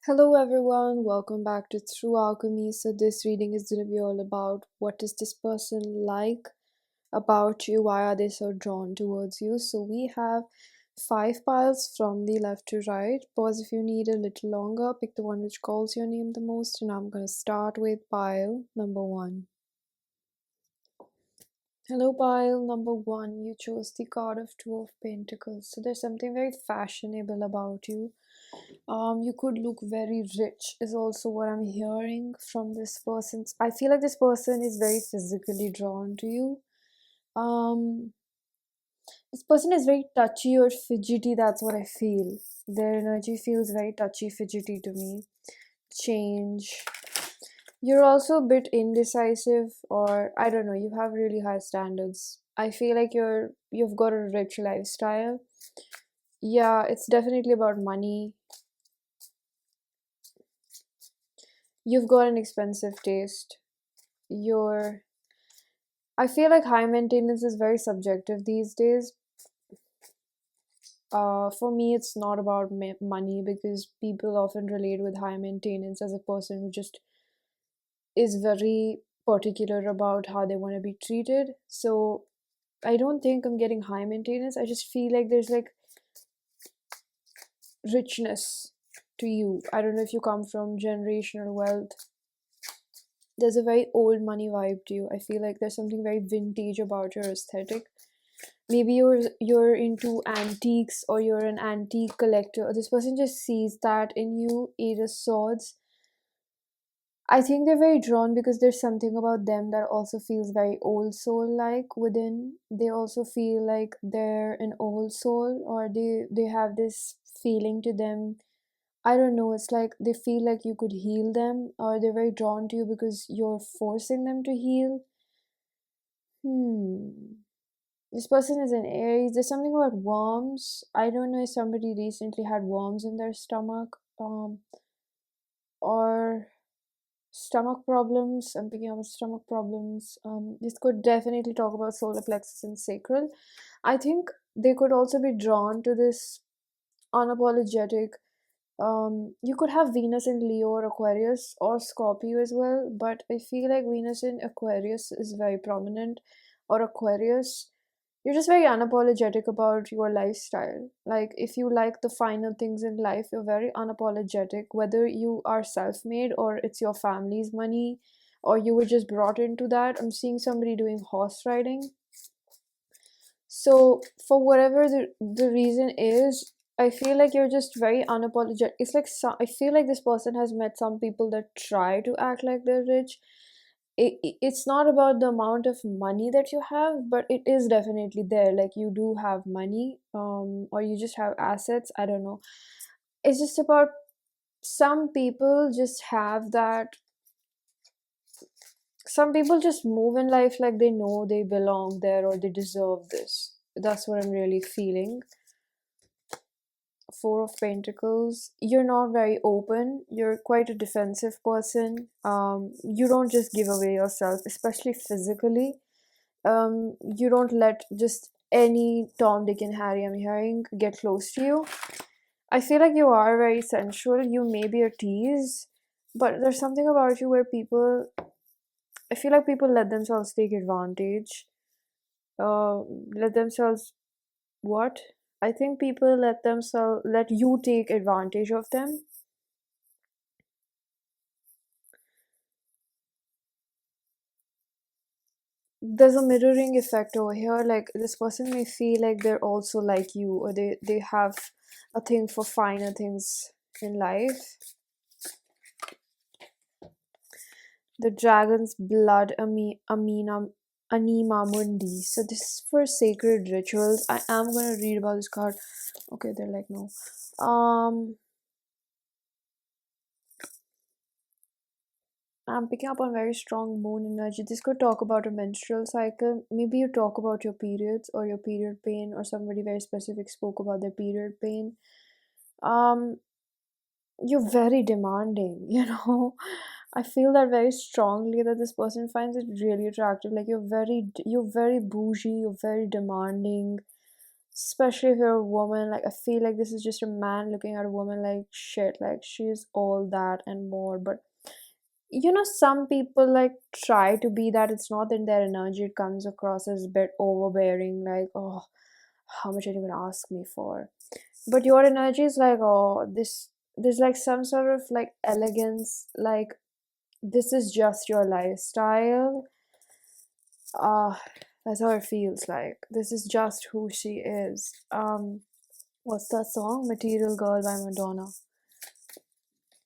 Hello everyone, welcome back to True Alchemy. So this reading is going to be all about what is this person like about you, why are they so drawn towards you. So we have 5 piles from the left to right. Pause if you need a little longer, pick the one which calls your name the most, and I'm going to start with pile number 1. Hello, pile number 1. You chose the card of Two of Pentacles. So there's something very fashionable about you. You could look very rich is also what I'm hearing from this person. I feel like this person is very physically drawn to you. Um, this person is very touchy or fidgety. That's what I feel. Their energy feels very touchy, fidgety to me. Change. You're also a bit indecisive, or I don't know. You have really high standards. I feel like you've got a rich lifestyle. Yeah, it's definitely about money. You've got an expensive taste. You're I feel like high maintenance is very subjective these days. For me, it's not about money because people often relate with high maintenance as a person who just is very particular about how they want to be treated. So I don't think I'm getting high maintenance. I just feel like there's like richness to you. I don't know if you come from generational wealth. There's a very old money vibe to you. I feel like there's something very vintage about your aesthetic. Maybe you're into antiques, or you're an antique collector. This person just sees that in you. Eight of Swords. I think they're very drawn because there's something about them that also feels very old soul like within. They also feel like they're an old soul, or they have this feeling to them. I don't know, it's like they feel like you could heal them, or they're very drawn to you because you're forcing them to heal. Hmm. This person is an Aries. There's something about worms. I don't know if somebody recently had worms in their stomach, or stomach problems. I'm picking up stomach problems. This could definitely talk about solar plexus and sacral. I think they could also be drawn to this unapologetic. You could have Venus in Leo or Aquarius or Scorpio as well, but I feel like Venus in Aquarius is very prominent, or Aquarius. You're just very unapologetic about your lifestyle. Like, if you like the finer things in life, you're very unapologetic, whether you are self made or it's your family's money or you were just brought into that. I'm seeing somebody doing horse riding. So, for whatever the reason is, I feel like you're just very unapologetic. It's like I feel like this person has met some people that try to act like they're rich. It's not about the amount of money that you have, but it is definitely there. Like, you do have money, or you just have assets. I don't know. It's just about some people just have that. Some people just move in life like they know they belong there or they deserve this. That's what I'm really feeling. Four of Pentacles. You're not very open. You're quite a defensive person. You don't just give away yourself, especially physically. You don't let just any Tom, Dick, and Harry I'm hearing get close to you. I feel like you are very sensual. You may be a tease, but there's something about you where I feel like people let themselves take advantage. Let themselves what? I think people let you take advantage of them. There's a mirroring effect over here. Like, this person may feel like they're also like you, or they have a thing for finer things in life. The dragon's blood, Anima Mundi. So this is for sacred rituals. I am gonna read about this card. Okay, they're like, no. I'm picking up on very strong moon energy. This could talk about a menstrual cycle. Maybe you talk about your periods or your period pain, or somebody very specific spoke about their period pain. Um, you're very demanding, I feel that very strongly, that this person finds it really attractive. Like, you're very bougie, you're very demanding. especially if you're a woman. Like, I feel like this is just a man looking at a woman like shit, like she's all that and more. But you know, some people like try to be that. It's not in their energy, it comes across as a bit overbearing, like, oh, how much are you gonna ask me for? But your energy is like, oh, this, there's like some sort of like elegance, like this is just your lifestyle. Ah, that's how it feels like. This is just who she is. What's that song? Material Girl by Madonna.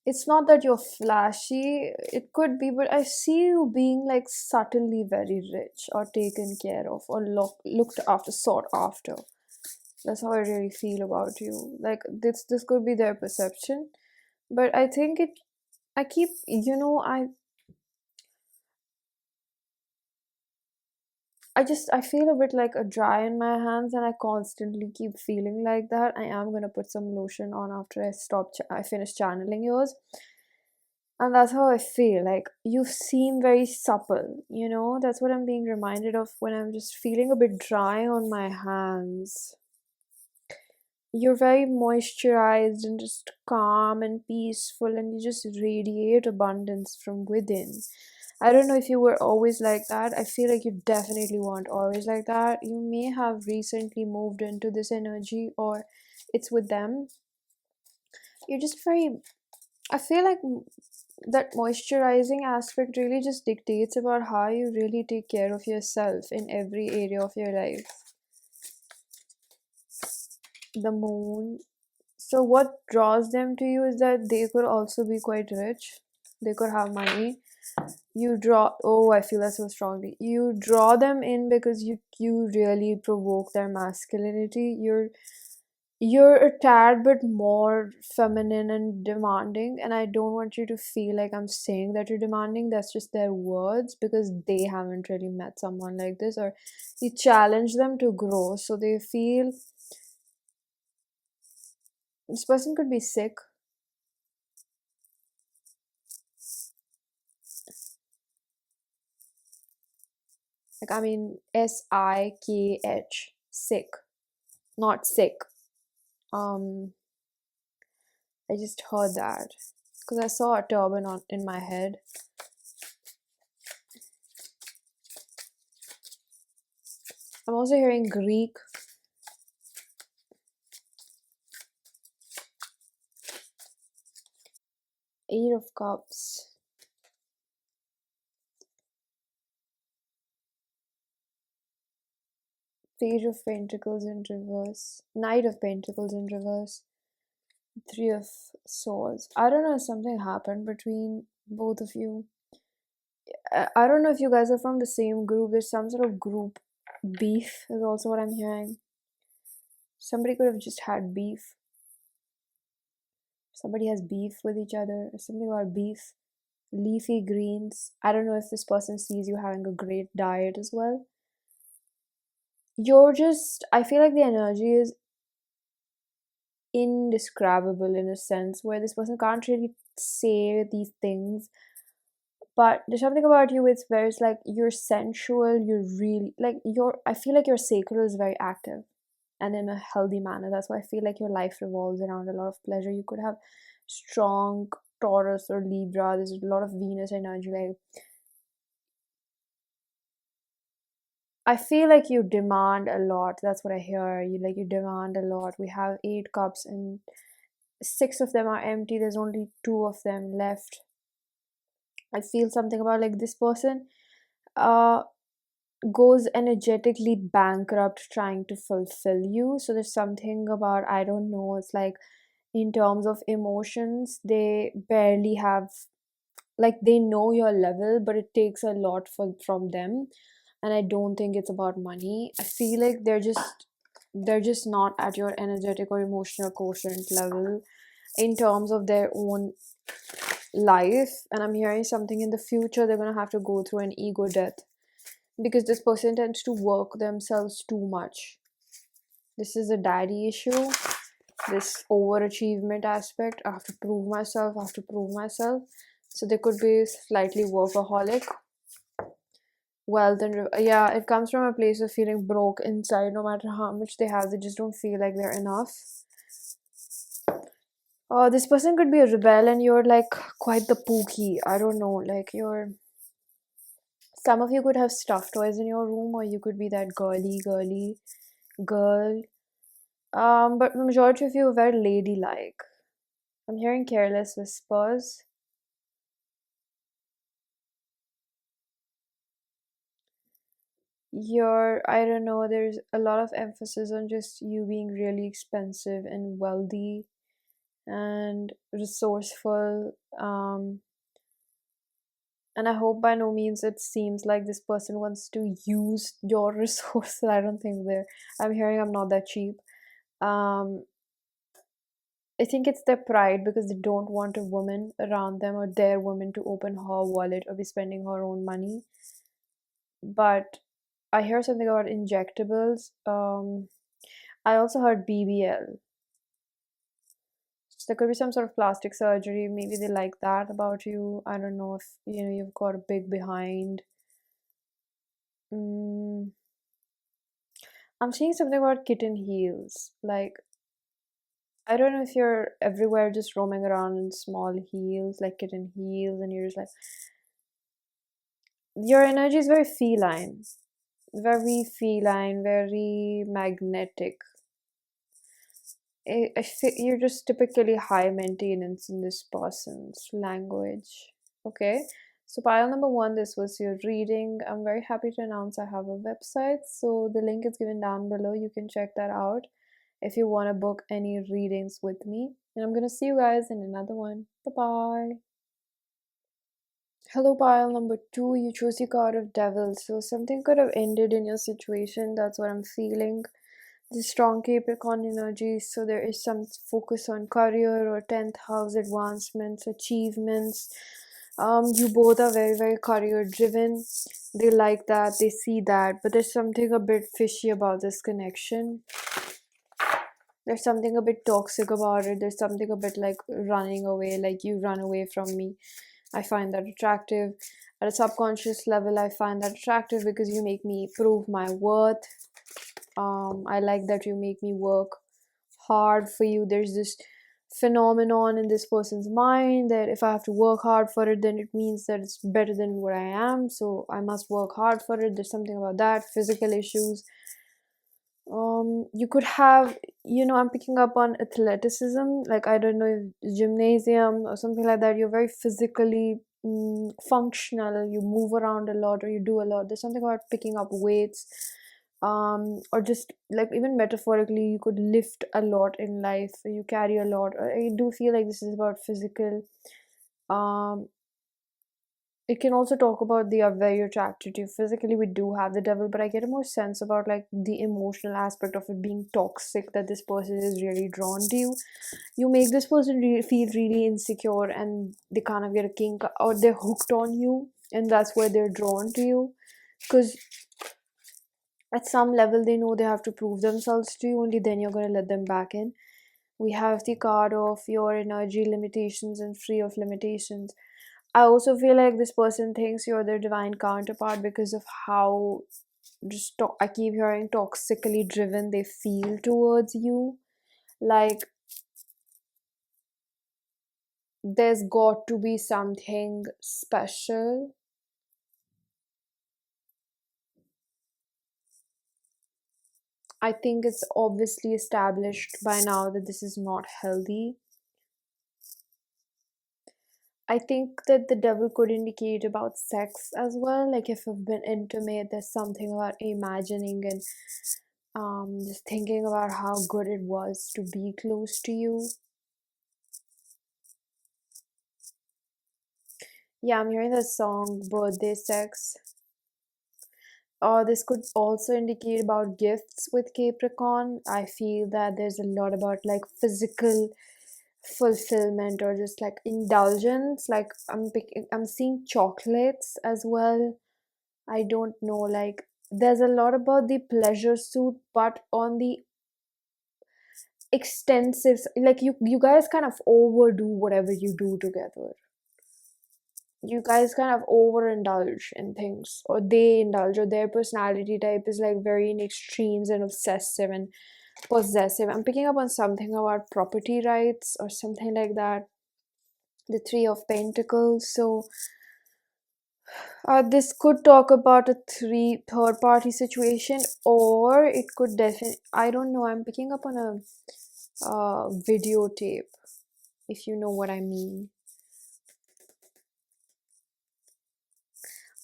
It's not that you're flashy, it could be, but I see you being like subtly very rich or taken care of or looked after, sought after. That's how I really feel about you. Like this could be their perception, but I think it. I keep, you know, I feel a bit like a dry in my hands, and I constantly keep feeling like that. I am gonna put some lotion on after I finish channeling yours, and that's how I feel. Like you seem very supple, you know. That's what I'm being reminded of when I'm just feeling a bit dry on my hands. You're very moisturized and just calm and peaceful, and you just radiate abundance from within. I don't know if you were always like that. I feel like you definitely weren't always like that. You may have recently moved into this energy, or it's with them. You're just very, I feel like that moisturizing aspect really just dictates about how you really take care of yourself in every area of your life. The moon. So what draws them to you is that they could also be quite rich. They could have money. You draw, oh, I feel that so strongly. You draw them in because you really provoke their masculinity. You're a tad bit more feminine and demanding, and I don't want you to feel like I'm saying that you're demanding. That's just their words, because they haven't really met someone like this, or you challenge them to grow, so they feel this person could be sick. Like, I mean, SIKH, sick, not sick. I just heard that because I saw a turban in my head. I'm also hearing Greek. Eight of Cups. Page of Pentacles in reverse. Knight of Pentacles in reverse. Three of Swords. I don't know if something happened between both of you. I don't know if you guys are from the same group. There's some sort of group beef, is also what I'm hearing. Somebody could have just had beef. Somebody has beef with each other. Something about beef. Leafy greens. I don't know if this person sees you having a great diet as well. You're just, I feel like the energy is indescribable in a sense where this person can't really say these things, but there's something about you it's where it's like you're sensual, you're really like I feel like your sacral is very active and in a healthy manner. That's why I feel like your life revolves around a lot of pleasure. You could have strong Taurus or Libra. There's a lot of Venus energy. Like, I feel like you demand a lot. That's what I hear. You demand a lot. We have 8 cups and 6 of them are empty. There's only 2 of them left. I feel something about like this person uh goes energetically bankrupt trying to fulfill you. So there's something about, I don't know, it's like in terms of emotions, they barely have, like, they know your level, but it takes a lot from them. And I don't think it's about money. I feel like they're just not at your energetic or emotional quotient level in terms of their own life. And I'm hearing something in the future they're gonna have to go through an ego death, because this person tends to work themselves too much. This is a daddy issue, this overachievement aspect. I have to prove myself, I have to prove myself. So they could be slightly workaholic. wealth and yeah, it comes from a place of feeling broke inside. No matter how much they have, they just don't feel like they're enough. This person could be a rebel and you're like quite the pookie. I don't know, like you're, some of you could have stuffed toys in your room, or you could be that girly girl. But the majority of you are very ladylike. I'm hearing careless whispers. I don't know, there's a lot of emphasis on just you being really expensive and wealthy and resourceful. And I hope by no means it seems like this person wants to use your resources. I don't think they're, I'm hearing I'm not that cheap. Um, I think it's their pride because they don't want a woman around them or their woman to open her wallet or be spending her own money. But I hear something about injectables. I also heard BBL. So there could be some sort of plastic surgery. Maybe they like that about you. I don't know if you've got a big behind. Mm, I'm seeing something about kitten heels. Like, I don't know if you're everywhere just roaming around in small heels, like kitten heels, and you're just like, your energy is very feline, very magnetic. You're just typically high maintenance in this person's language. Okay, so pile number one, this was your reading. I'm very happy to announce I have a website, so the link is given down below. You can check that out if you want to book any readings with me. And I'm gonna see you guys in another one. Bye bye. Hello, pile number two. You chose the card of devil, so something could have ended in your situation. That's what I'm feeling. The strong Capricorn energy, so there is some focus on career or 10th house advancements, achievements. You both are very career driven. They like that, they see that, but there's something a bit fishy about this connection. There's something a bit toxic about it. There's something a bit like running away, like you run away from me. I find that attractive. At a subconscious level, I find that attractive because you make me prove my worth. I like that you make me work hard for you. There's this phenomenon in this person's mind that if I have to work hard for it, then it means that it's better than what I am, so I must work hard for it. There's something about that. Physical issues. You could have, I'm picking up on athleticism, like I don't know, if gymnasium or something like that. You're very physically functional, you move around a lot or you do a lot. There's something about picking up weights, or just like even metaphorically, you could lift a lot in life, you carry a lot. I do feel like this is about physical. um it can also talk about they are very attracted to you physically. We do have the devil, but I get a more sense about like the emotional aspect of it being toxic, that this person is really drawn to you. You make this person feel really insecure, and they kind of get a kink or they're hooked on you, and that's why they're drawn to you. Because at some level they know they have to prove themselves to you, only then you're going to let them back in. We have the card of your energy limitations and free of limitations. I also feel like this person thinks you're their divine counterpart because of how I keep hearing toxically driven they feel towards you. Like there's got to be something special. I think it's obviously established by now that this is not healthy. I think that the devil could indicate about sex as well. Like if you've been intimate, there's something about imagining and just thinking about how good it was to be close to you. Yeah, I'm hearing the song Birthday Sex. This could also indicate about gifts with Capricorn. I feel that there's a lot about like physical fulfillment or just like indulgence. Like I'm seeing chocolates as well. I don't know, like there's a lot about the pleasure suit, but on the extensive, like you guys kind of overdo whatever you do together. you guys kind of overindulge in things, or they indulge, or their personality type is like very in extremes and obsessive and possessive. I'm picking up on something about property rights or something like that. The Three of Pentacles. So this could talk about a third party situation, or it could definitely, I don't know, I'm picking up on a videotape, if you know what I mean.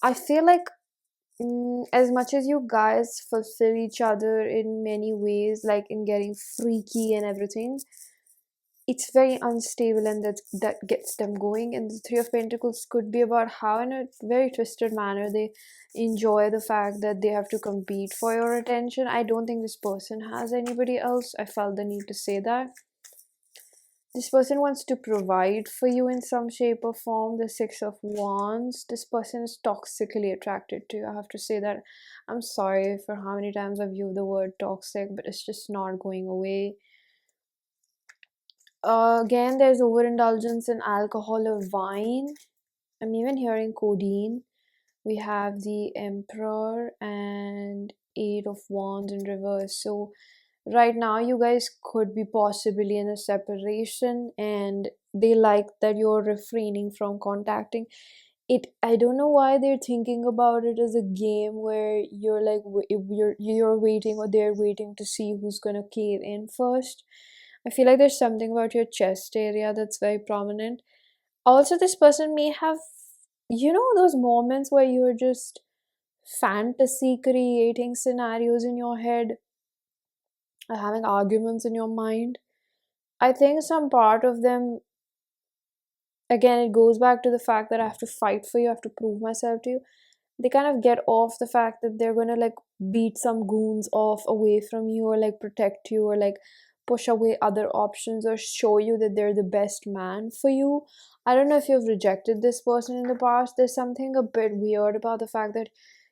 I feel like as much as you guys fulfill each other in many ways, like in getting freaky and everything, it's very unstable, and that gets them going. And the Three of Pentacles could be about how in a very twisted manner they enjoy the fact that they have to compete for your attention. I don't think this person has anybody else. I felt the need to say that. This person wants to provide for you in some shape or form. The Six of Wands. This person is toxically attracted to you. I have to say that. I'm sorry for how many times I've used the word toxic, but it's just not going away. Again, there's overindulgence in alcohol or wine. I'm even hearing codeine. We have the Emperor and Eight of Wands in reverse. So right now you guys could be possibly in a separation, and they like that you're refraining from contacting it. I don't know why they're thinking about it as a game where you're like you're waiting, or they're waiting to see who's gonna cave in first. I feel like there's something about your chest area that's very prominent. Also, this person may have, those moments where you're just fantasy creating scenarios in your head, or having arguments in your mind. I think some part of them, again, it goes back to the fact that I have to fight for you, I have to prove myself to you. They kind of get off the fact that they're gonna like beat some goons off away from you, or like protect you, or like push away other options, or show you that they're the best man for you. I don't know if you've rejected this person in the past. There's something a bit weird about the fact that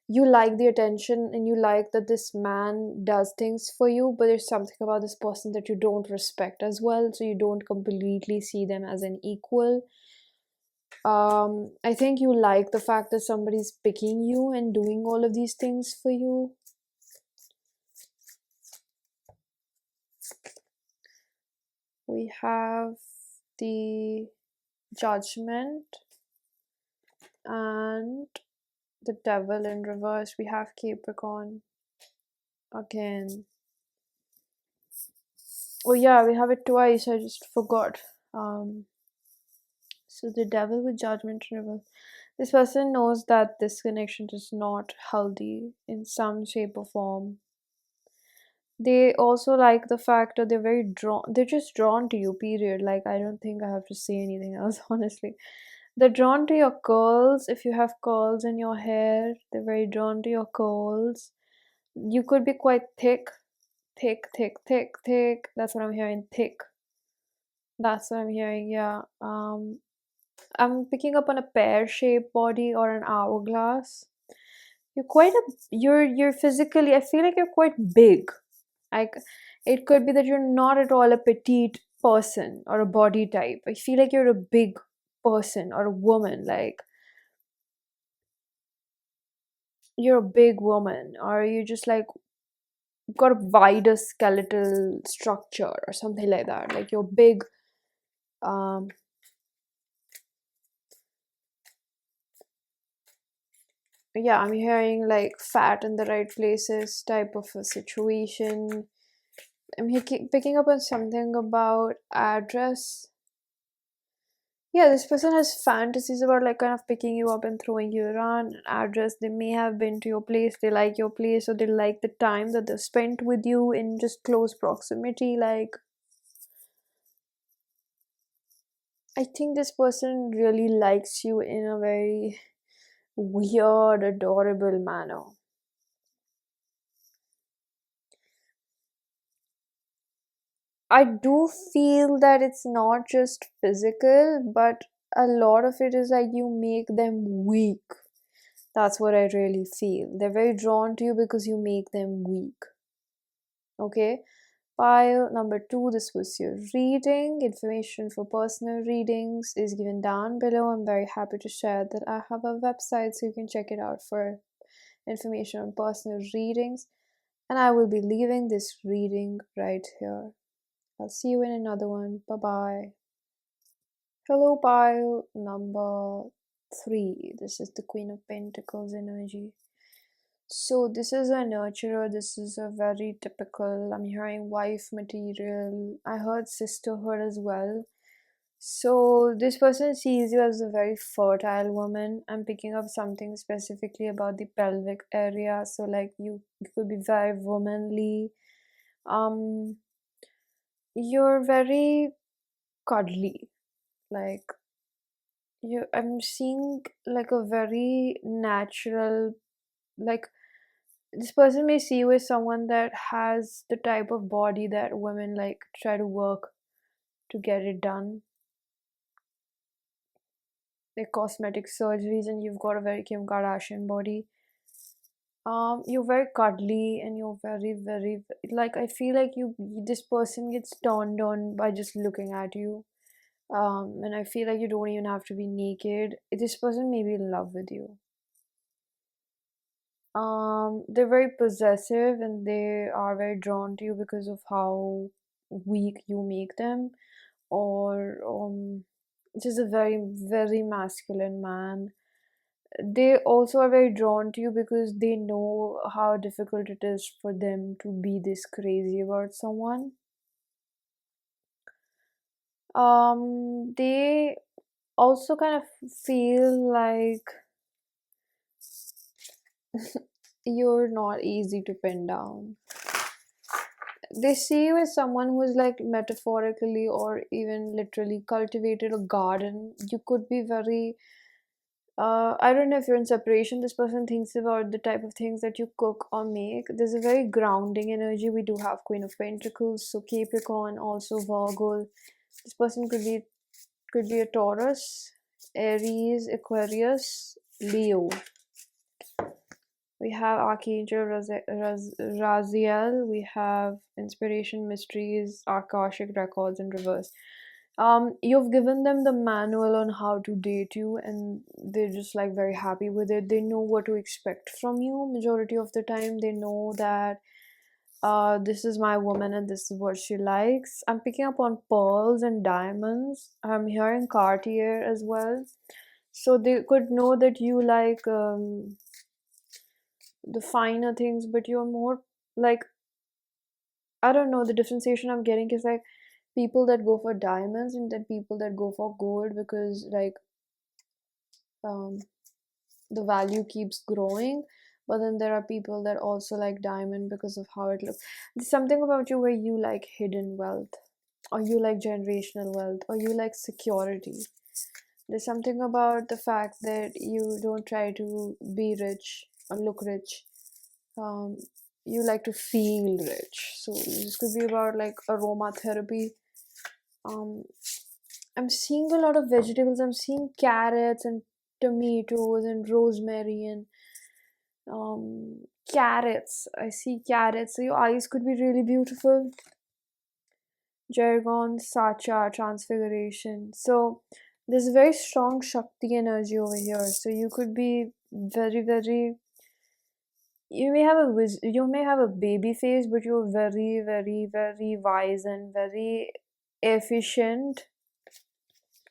you like the attention and you like that this man does things for you, but there's something about this person that you don't respect as well, so you don't completely see them as an equal. I think you like the fact that somebody's picking you and doing all of these things for you. We have the Judgment and the Devil in reverse. We have Capricorn again. Oh yeah, we have it twice. I just forgot. So the Devil with Judgment in reverse. This person knows that this connection is not healthy in some shape or form. They also like the fact that they're just drawn to you, period. Like, I don't think I have to say anything else, honestly. They're drawn to your curls. If you have curls in your hair, they're very drawn to your curls. You could be quite thick, thick, thick, thick, thick. That's what I'm hearing, thick. That's what I'm hearing, yeah. I'm picking up on a pear-shaped body or an hourglass. You're physically, I feel like you're quite big. Like, it could be that you're not at all a petite person or a body type. I feel like you're a big person or a woman. Like, you're a big woman, or you just like got a wider skeletal structure or something like that. Like, you're big. Um, yeah, I'm hearing like fat in the right places type of a situation. Picking up on something about address. Yeah, this person has fantasies about like kind of picking you up and throwing you around. An address. They may have been to your place, they like your place, or they like the time that they spent with you in just close proximity. Like, I think this person really likes you in a very weird, adorable manner. I do feel that it's not just physical, but a lot of it is like you make them weak. That's what I really feel. They're very drawn to you because you make them weak. Okay? Pile number 2, this was your reading. Information for personal readings is given down below. I'm very happy to share that I have a website, so you can check it out for information on personal readings. And I will be leaving this reading right here. I'll see you in another one. Bye bye. Hello, pile number 3. This is the Queen of Pentacles energy. So this is a nurturer. This is a very typical, I'm hearing wife material. I heard sisterhood as well. So this person sees you as a very fertile woman. I'm picking up something specifically about the pelvic area. So like you could be very womanly. You're very cuddly. Like I'm seeing like a very natural, like this person may see you as someone that has the type of body that women like try to work to get it done, like cosmetic surgeries, and you've got a very Kim Kardashian body. You're very cuddly and you're very like I feel like this person gets turned on by just looking at you. And I feel like you don't even have to be naked. This person may be in love with you. They're very possessive and they are very drawn to you because of how weak you make them, or just a very masculine man. They also are very drawn to you because they know how difficult it is for them to be this crazy about someone. They also kind of feel like you're not easy to pin down. They see you as someone who is like metaphorically or even literally cultivated a garden. You could be very I don't know if you're in separation. This person thinks about the type of things that you cook or make. There's a very grounding energy. We do have Queen of Pentacles, so Capricorn, also Virgo. This person could be a Taurus, Aries, Aquarius, Leo. We have Archangel Raziel. We have Inspiration, Mysteries, Akashic Records in reverse. You've given them the manual on how to date you, and they're just like very happy with it. They know what to expect from you. Majority of the time, they know that this is my woman and this is what she likes. I'm picking up on pearls and diamonds. I'm hearing Cartier as well. So they could know that you like the finer things, but you're more like, I don't know, the differentiation I'm getting is like people that go for diamonds and then people that go for gold, because like um the value keeps growing. But then there are people that also like diamond because of how it looks. There's something about you where you like hidden wealth, or you like generational wealth, or you like security. There's something about the fact that you don't try to be rich or look rich. um, you like to feel rich. So this could be about like aromatherapy. um, I'm seeing a lot of vegetables. I'm seeing carrots and tomatoes and rosemary and carrots. I see carrots. So your eyes could be really beautiful. Jargon, Sacha, Transfiguration. So there's a very strong Shakti energy over here. So you could be very, you may have a baby face, but you're very wise and very efficient,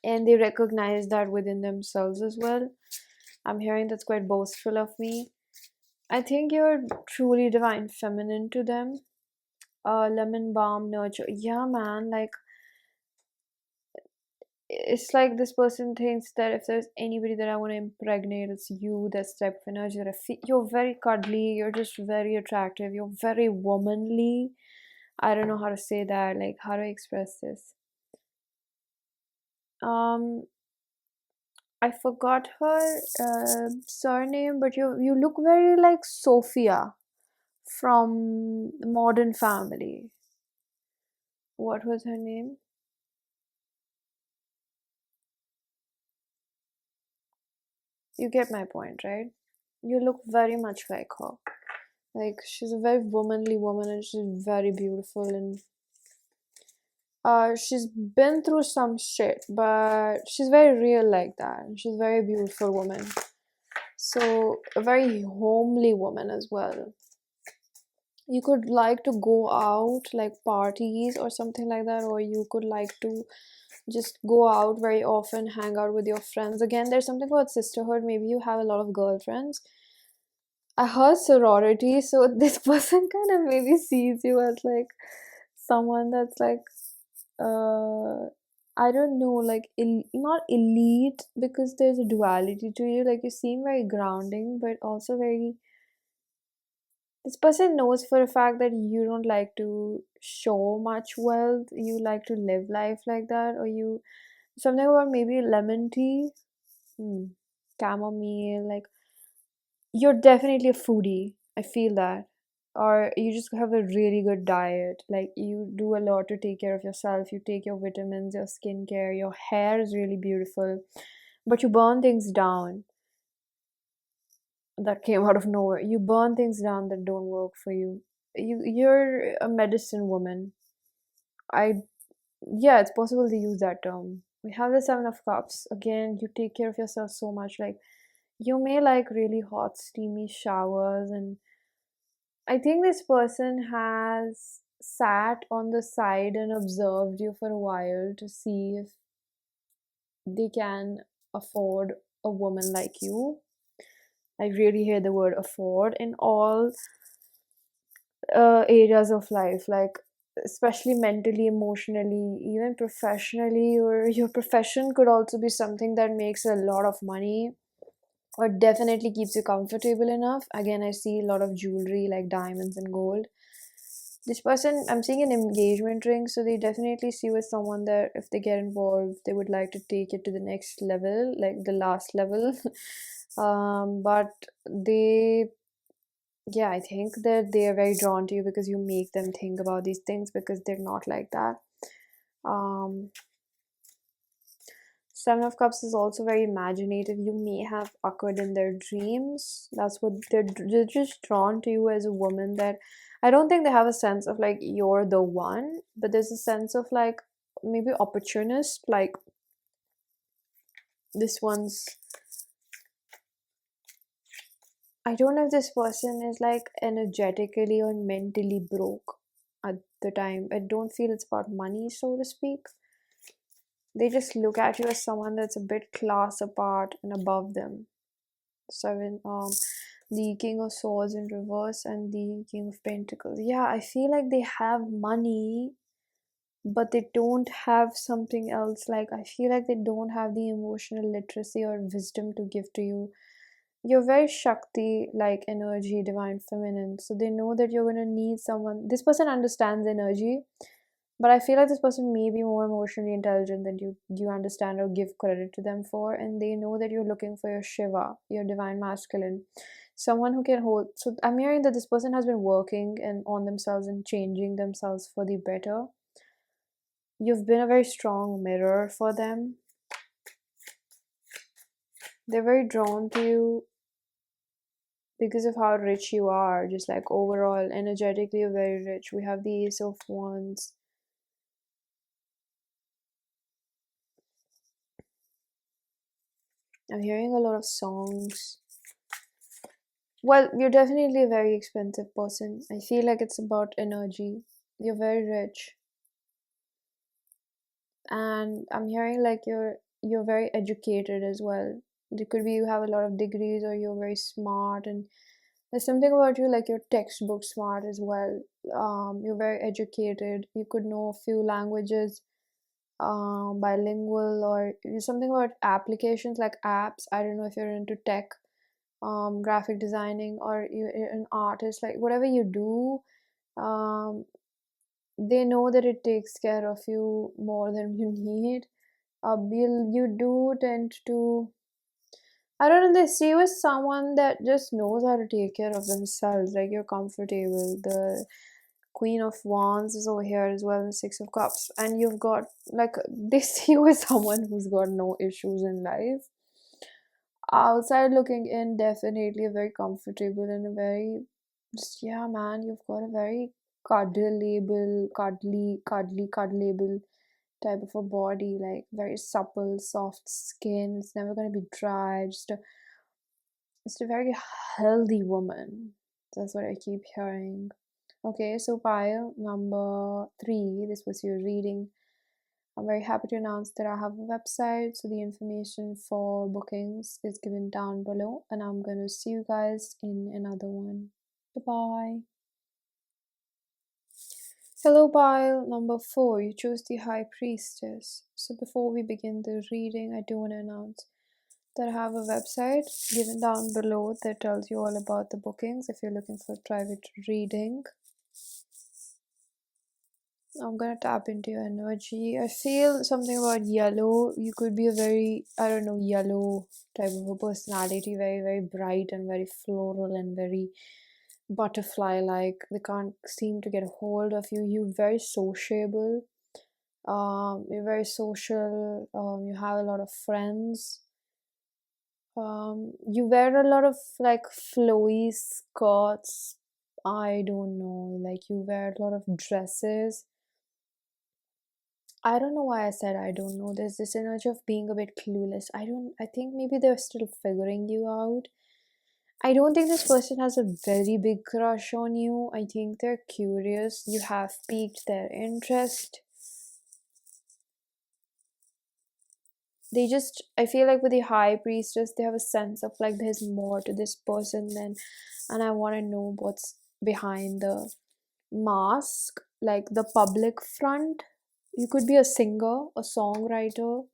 and they recognize that within themselves as well. I'm hearing that's quite boastful of me. I think you're truly divine feminine to them. Lemon balm nurture, yeah man, like it's like this person thinks that if there's anybody that I want to impregnate, it's you. That's the type of energy that you're very cuddly, you're just very attractive, you're very womanly. I don't know how to say that, like how do I express this? um I forgot her surname, but you look very like Sophia from Modern Family. What was her name? You get my point, right? You look very much like her. Like she's a very womanly woman and she's very beautiful, and She's been through some shit, but she's very real like that. She's a very beautiful woman. So a very homely woman as well. You could like to go out like parties or something like that, or you could like to just go out very often, hang out with your friends. Again, there's something about sisterhood. Maybe you have a lot of girlfriends. I heard sorority, so this person kind of maybe sees you as like someone that's like uh I don't know, like not elite, because there's a duality to you. Like you seem very grounding, but also very. This person knows for a fact that you don't like to show much wealth. You like to live life like that, or you something about maybe lemon tea, chamomile. Like you're definitely a foodie. I feel that. Or you just have a really good diet. Like you do a lot to take care of yourself. You take your vitamins, your skincare, your hair is really beautiful. But you burn things down that came out of nowhere. You burn things down that don't work for you. You're a medicine woman. I Yeah, it's possible to use that term. We have the Seven of Cups. Again, you take care of yourself so much. Like you may like really hot, steamy showers, and I think this person has sat on the side and observed you for a while to see if they can afford a woman like you. I really hear the word afford in all areas of life, like especially mentally, emotionally, even professionally, or your profession could also be something that makes a lot of money or definitely keeps you comfortable enough. Again, I see a lot of jewelry like diamonds and gold. This person, I'm seeing an engagement ring, so they definitely see with someone that if they get involved, they would like to take it to the next level, like the last level. But they, yeah, I think that they are very drawn to you because you make them think about these things, because they're not like that. Um, Seven of Cups is also very imaginative. You may have occurred in their dreams. That's what they're just drawn to you as a woman. That I don't think they have a sense of like you're the one, but there's a sense of like maybe opportunist. Like this one's. I don't know if this person is like energetically or mentally broke at the time. I don't feel it's about money, so to speak. They just look at you as someone that's a bit class apart and above them. Seven, the King of Swords in reverse and the King of Pentacles. Yeah, I feel like they have money, but they don't have something else. Like I feel like they don't have the emotional literacy or wisdom to give to you. You're very Shakti like energy, divine feminine. So they know that you're gonna need someone. This person understands energy, but I feel like this person may be more emotionally intelligent than you understand or give credit to them for, and they know that you're looking for your Shiva, your divine masculine, someone who can hold. So I'm hearing that this person has been working and on themselves and changing themselves for the better. You've been a very strong mirror for them. They're very drawn to you because of how rich you are, just like overall energetically you're very rich. We have the Ace of Wands. I'm hearing a lot of songs. Well, you're definitely a very expensive person. I feel like it's about energy. You're very rich. And I'm hearing like you're very educated as well. It could be you have a lot of degrees or you're very smart, and there's something about you like you're textbook smart as well. You're very educated. You could know a few languages, bilingual, or something about applications like apps. I don't know if you're into tech, graphic designing, or you're an artist, like whatever you do, um, they know that it takes care of you more than you need. You do tend to, I don't know, they see you as someone that just knows how to take care of themselves, like you're comfortable. The Queen of Wands is over here as well, the Six of Cups, and you've got like they see you as someone who's got no issues in life. Outside looking in, definitely a very comfortable and a very just, yeah, man, you've got a very cuddleable, cuddly, cuddleable. type of a body, like very supple, soft skin. It's never going to be dry. Just a very healthy woman. That's what I keep hearing. Okay, so pile number 3, this was your reading. I'm very happy to announce that I have a website, so the information for bookings is given down below, and I'm going to see you guys in another one. Bye-bye. Hello, pile number 4. You chose the High Priestess. So before we begin the reading, I do want to announce that I have a website given down below that tells you all about the bookings if you're looking for private reading. I'm gonna tap into your energy. I feel something about yellow. You could be a very, I don't know, yellow type of a personality, very, very bright and very floral and very butterfly like. They can't seem to get a hold of you. You're very sociable. You're very social. You have a lot of friends. You wear a lot of like flowy skirts. I don't know, like you wear a lot of dresses. I don't know why I said I don't know. There's this energy of being a bit clueless. I think maybe they're still figuring you out. I don't think this person has a very big crush on you. I think they're curious. You have piqued their interest. I feel like with the High Priestess, they have a sense of like there's more to this person than, and I want to know what's behind the mask, like the public front. You could be a singer, a songwriter,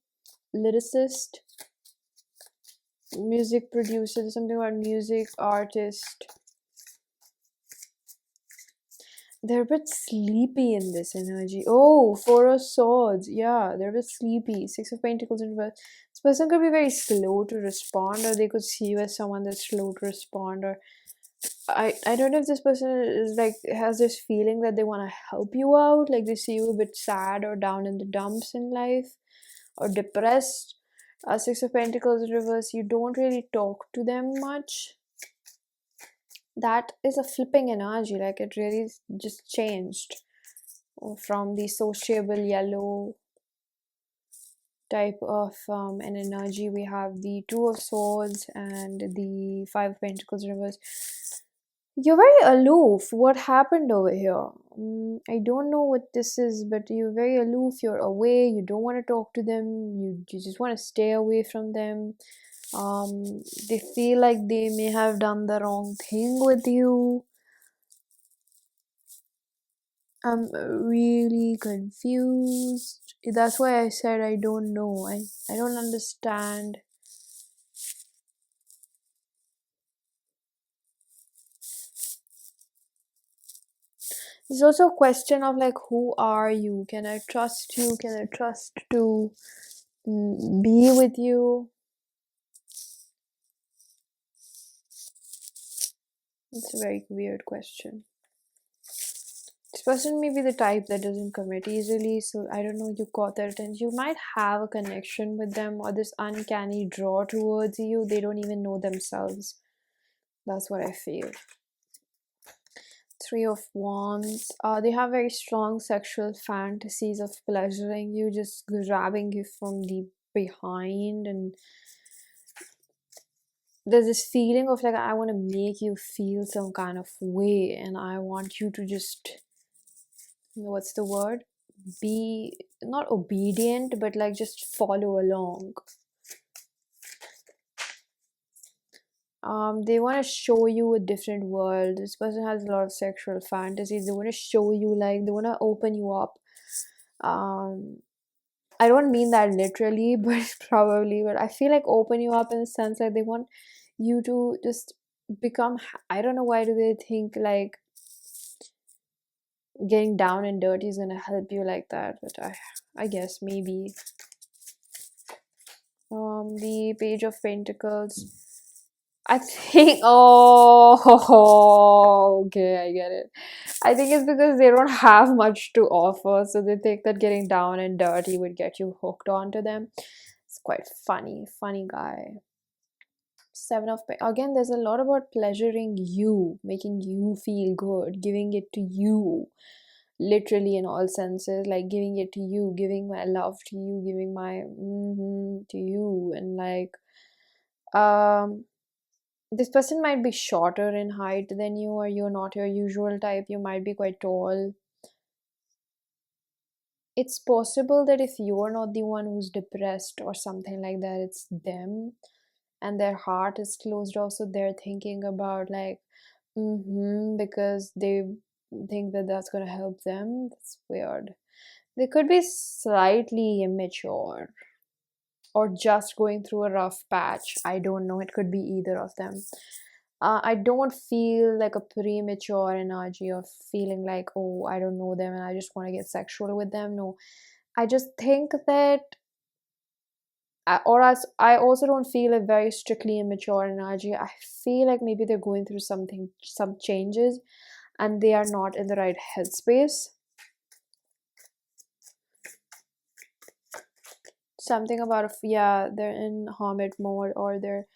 lyricist, music producer. There's something about music artist. They're a bit sleepy in this energy. Oh, Four of Swords. Yeah, they're a bit sleepy. Six of Pentacles in reverse. This person could be very slow to respond, or they could see you as someone that's slow to respond. Or I don't know if this person is like has this feeling that they want to help you out, like they see you a bit sad or down in the dumps in life, or depressed. Six of Pentacles in reverse. You don't really talk to them much. That is a flipping energy, like it really just changed from the sociable yellow type of an energy. We have the Two of Swords and the Five of Pentacles reverse. You're very aloof. What happened over here? I don't know what this is, but you're very aloof. You're away. You don't want to talk to them. You just want to stay away from them. They feel like they may have done the wrong thing with you. I'm really confused. That's why I said I don't know. I don't understand. It's also a question of like, who are you? Can I trust you? Can I trust to be with you? It's a very weird question. This person may be the type that doesn't commit easily, so I don't know, you caught their attention. You might have a connection with them or this uncanny draw towards you. They don't even know themselves. That's what I feel. Three of Wands. They have very strong sexual fantasies of pleasuring you, just grabbing you from the behind, and there's this feeling of like, I want to make you feel some kind of way, and I want you to just, what's the word? Be not obedient, but like just follow along. They want to show you a different world. This person has a lot of sexual fantasies. They want to show you, like, they want to open you up. I don't mean that literally, but probably, but I feel like open you up in a sense like they want you to just become, I don't know why do they think like getting down and dirty is gonna help you like that, but I guess maybe. The Page of Pentacles. I think, oh, okay, I get it. I think it's because they don't have much to offer, so they think that getting down and dirty would get you hooked onto them. It's quite funny guy. Seven of again, there's a lot about pleasuring you, making you feel good, giving it to you, literally in all senses, like giving it to you, giving my love to you, giving my to you. And like this person might be shorter in height than you, or you're not your usual type, you might be quite tall. It's possible that if you're not the one who's depressed or something like that, it's them, and their heart is closed off, so they're thinking about like because they think that that's going to help them. That's weird. They could be slightly immature or just going through a rough patch. I don't know. It could be either of them. I don't feel like a premature energy of feeling like, oh, I don't know them and I just want to get sexual with them. No, I just think that, or as I also don't feel a very strictly immature energy. I feel like maybe they're going through something, some changes, and they are not in the right headspace. Something about yeah, they're in hermit mode, or they're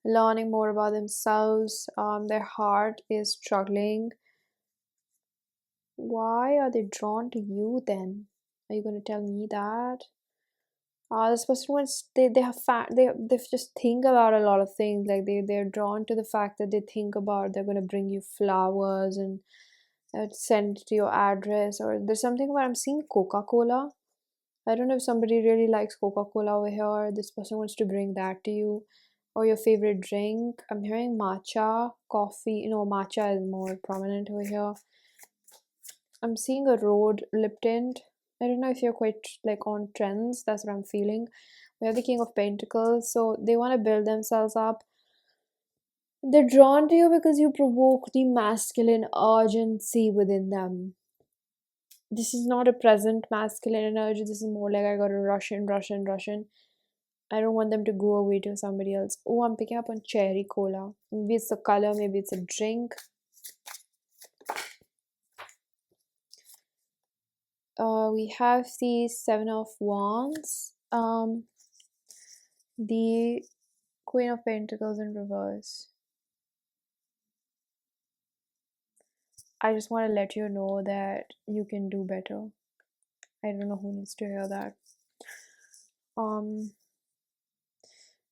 learning more about themselves. Their heart is struggling. Why are they drawn to you then? Are you going to tell me that? This person wants, they have they just think about a lot of things. Like they're drawn to the fact that they think about they're going to bring you flowers and send to your address. Or there's something about, I'm seeing Coca-Cola. I don't know if somebody really likes Coca-Cola over here. This person wants to bring that to you. Or your favorite drink. I'm hearing matcha, coffee. You know, matcha is more prominent over here. I'm seeing a road lip tint. I don't know if you're quite like on trends. That's what I'm feeling. We have the King of Pentacles. So they want to build themselves up. They're drawn to you because you provoke the masculine urgency within them. This is not a present masculine energy. This is more like I gotta rush in, rush in, rush in. I don't want them to go away to somebody else. Oh, I'm picking up on cherry cola. Maybe it's the color, maybe it's a drink. We have the Seven of Wands. The Queen of Pentacles in reverse. I just want to let you know that you can do better. I don't know who needs to hear that.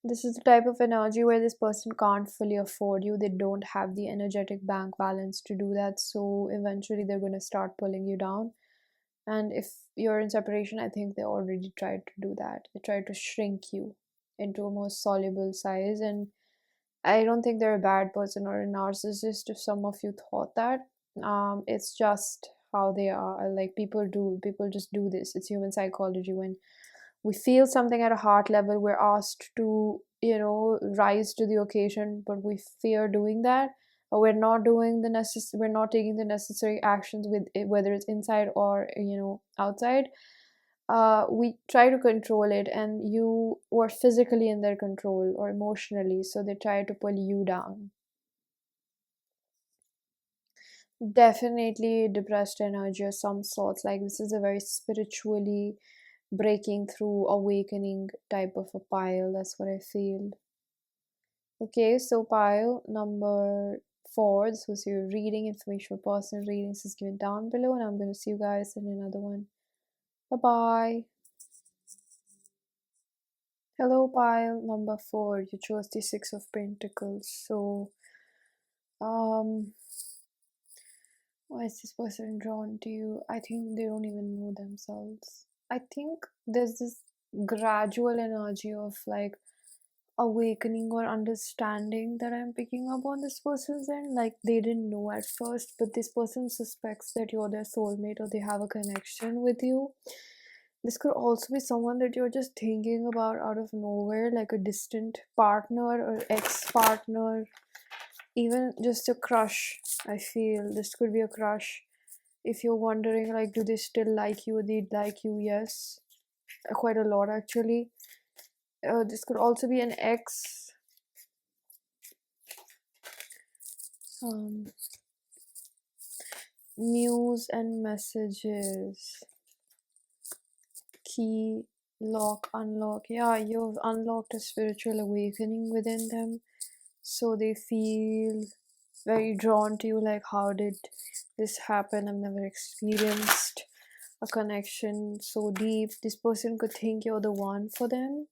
This is the type of energy where this person can't fully afford you. They don't have the energetic bank balance to do that. So eventually they're going to start pulling you down. And if you're in separation, I think they already tried to do that. They tried to shrink you into a more soluble size. And I don't think they're a bad person or a narcissist if some of you thought that. It's just how they are. Like people just do this. It's human psychology. When we feel something at a heart level, we're asked to, rise to the occasion, but we fear doing that, or we're not taking the necessary actions with it, whether it's inside or outside. We try to control it, and you were physically in their control or emotionally, so they try to pull you down. Definitely depressed energy of some sorts. Like this is a very spiritually breaking through, awakening type of a pile. That's what I feel. Okay, so pile number 4. This was your reading, information for personal readings is given down below, and I'm going to see you guys in another one. Bye bye. Hello, pile number 4. You chose the 6 of Pentacles. So, why is this person drawn to you? I think they don't even know themselves. I think there's this gradual energy of like awakening or understanding that I'm picking up on this person's end. Like they didn't know at first, but this person suspects that you're their soulmate or they have a connection with you. This could also be someone that you're just thinking about out of nowhere, like a distant partner or ex-partner, even just a crush. I feel this could be a crush. If you're wondering, like, do they still like you or they like you? Yes, quite a lot actually. This could also be an ex. News and messages. Key, lock, unlock. Yeah, you've unlocked a spiritual awakening within them. So they feel very drawn to you. Like, how did this happen. I've never experienced a connection so deep. This person could think you're the one for them.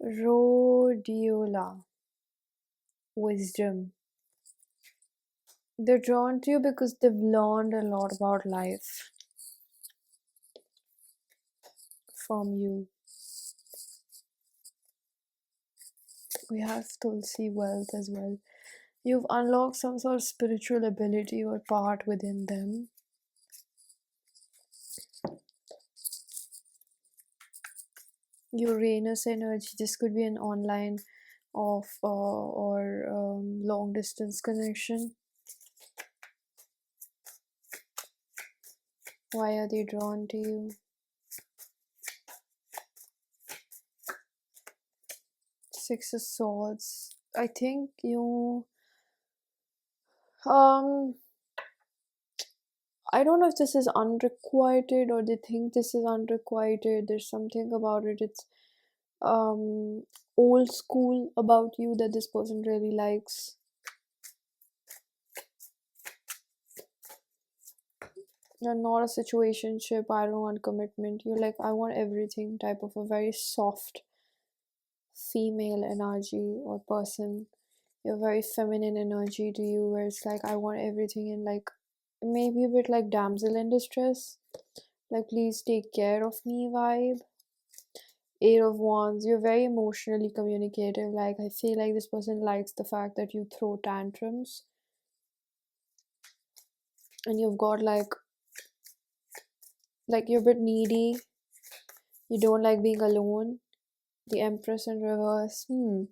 Rhodiola, wisdom. They're drawn to you because they've learned a lot about life from you. We have Tulsi, wealth as well. You've unlocked some sort of spiritual ability or part within them. Uranus energy. This could be an online or long distance connection. Why are they drawn to you? Six of Swords. I think you I don't know if this is unrequited or they think this is unrequited. There's something about it. It's old school about you that this person really likes. You're not a situationship. I don't want commitment. You're like, I want everything type of a very soft female energy or person. You're very feminine energy to you where it's like, I want everything in like maybe a bit like damsel in distress. Like, please take care of me vibe. Eight of Wands, you're very emotionally communicative. Like, I feel like this person likes the fact that you throw tantrums. And you've got like you're a bit needy. You don't like being alone. The Empress in reverse. You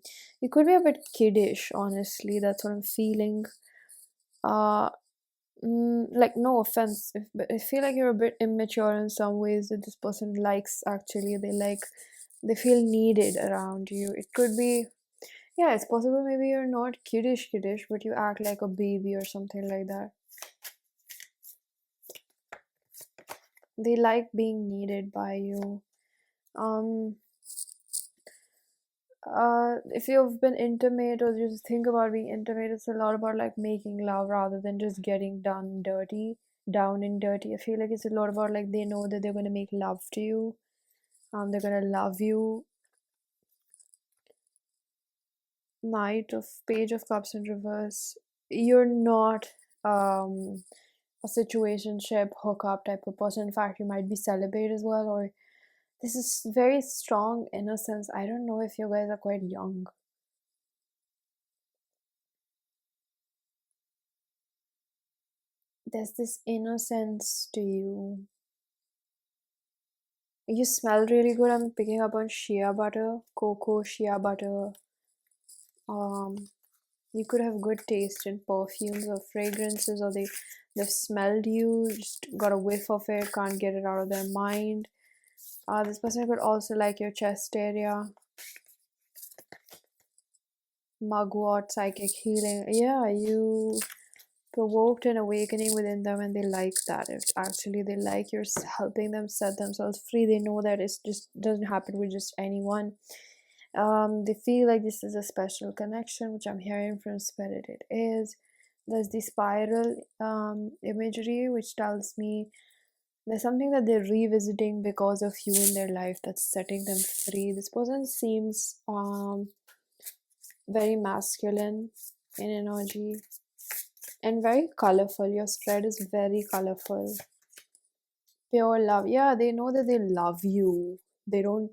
could be a bit kiddish, honestly. That's what I'm feeling. Like, no offense, but I feel like you're a bit immature in some ways that this person likes actually. They feel needed around you. It could be, yeah, it's possible maybe you're not kiddish, but you act like a baby or something like that. They like being needed by you. If you've been intimate or just think about being intimate, it's a lot about like making love rather than just getting down and dirty. I feel like it's a lot about like they know that they're gonna make love to you. They're gonna love you. Page of Cups in reverse. You're not a situationship hookup type of person. In fact, you might be celibate as well, or this is very strong innocence. I don't know if you guys are quite young. There's this innocence to you. You smell really good. I'm picking up on shea butter, cocoa shea butter. You could have good taste in perfumes or fragrances, or they've smelled you, just got a whiff of it, can't get it out of their mind. This person could also like your chest area. Mugwort, psychic healing. Yeah, you provoked an awakening within them and they like that. If actually they like you're helping them set themselves free, they know that it just doesn't happen with just anyone. They feel like this is a special connection, which I'm hearing from spirit it is. There's the spiral imagery, which tells me there's something that they're revisiting because of you in their life that's setting them free. This person seems very masculine in energy and very colorful. Your spread is very colorful. Pure love. Yeah, they know that they love you. They're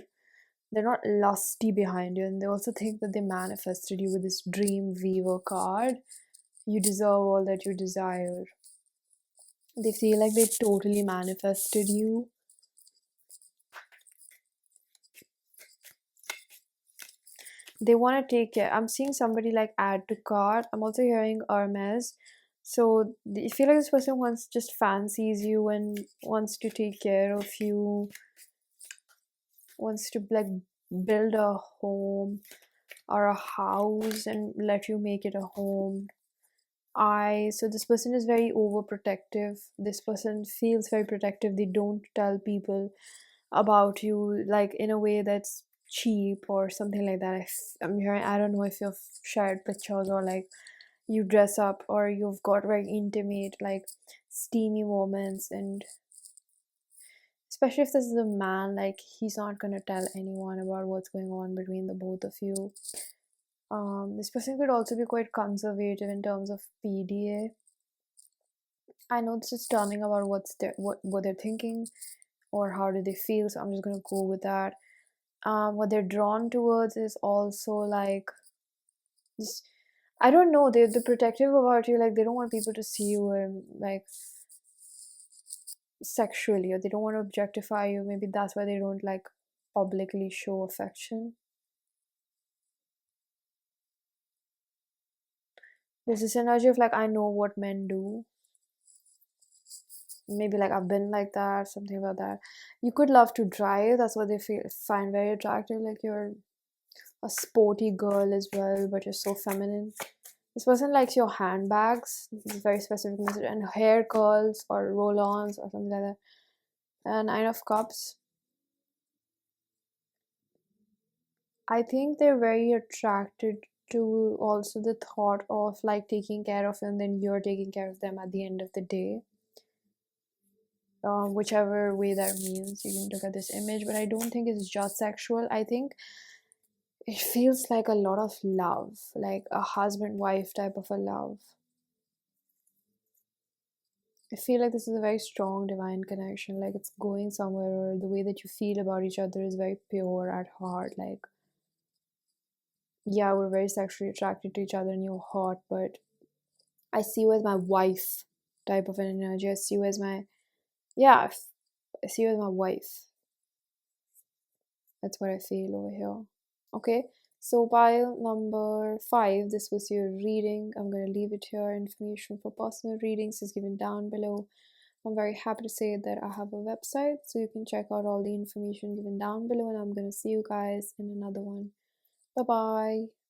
not lusty behind you, and they also think that they manifested you with this dream weaver card. You deserve all that you desire. They feel like they totally manifested you. They want to take care. I'm seeing somebody like add to cart. I'm also hearing Hermes. So I feel like this person wants just fancies you and wants to take care of you, wants to like build a home. or a house and let you make it a home. So this person is very overprotective. This person feels very protective. They don't tell people about you like in a way that's cheap or something like that. I'm hearing, I don't know if you've shared pictures or like you dress up or you've got very intimate, like steamy moments, and especially if this is a man, like he's not gonna tell anyone about what's going on between the both of you. This person could also be quite conservative in terms of PDA. I know this is telling about what they're thinking or how do they feel, so I'm just gonna go with that. What they're drawn towards is also like this. I don't know. They're protective about you. Like they don't want people to see you like sexually, or they don't want to objectify you. Maybe that's why they don't like publicly show affection. There's this energy of like I know what men do. Maybe like I've been like that, something about that. You could love to drive. That's what they find very attractive. Like you're a sporty girl as well, but you're so feminine. This person likes your handbags. This is a very specific message. And hair curls or roll-ons or something like that. Nine of Cups. I think they're very attracted to also the thought of like taking care of them, then you're taking care of them at the end of the day. Whichever way that means, you can look at this image, but I don't think it's just sexual. I think it feels like a lot of love, like a husband wife type of a love. I feel like this is a very strong divine connection, like it's going somewhere, or the way that you feel about each other is very pure at heart. Like, yeah, we're very sexually attracted to each other and you're hot, but I see you as my wife type of an energy. I see you as my, yeah, I see you as my wife. That's what I feel over here. Okay, so pile number 5, this was your reading. I'm going to leave it here. Information for personal readings is given down below. I'm very happy to say that I have a website, so you can check out all the information given down below, and I'm going to see you guys in another one. Bye bye.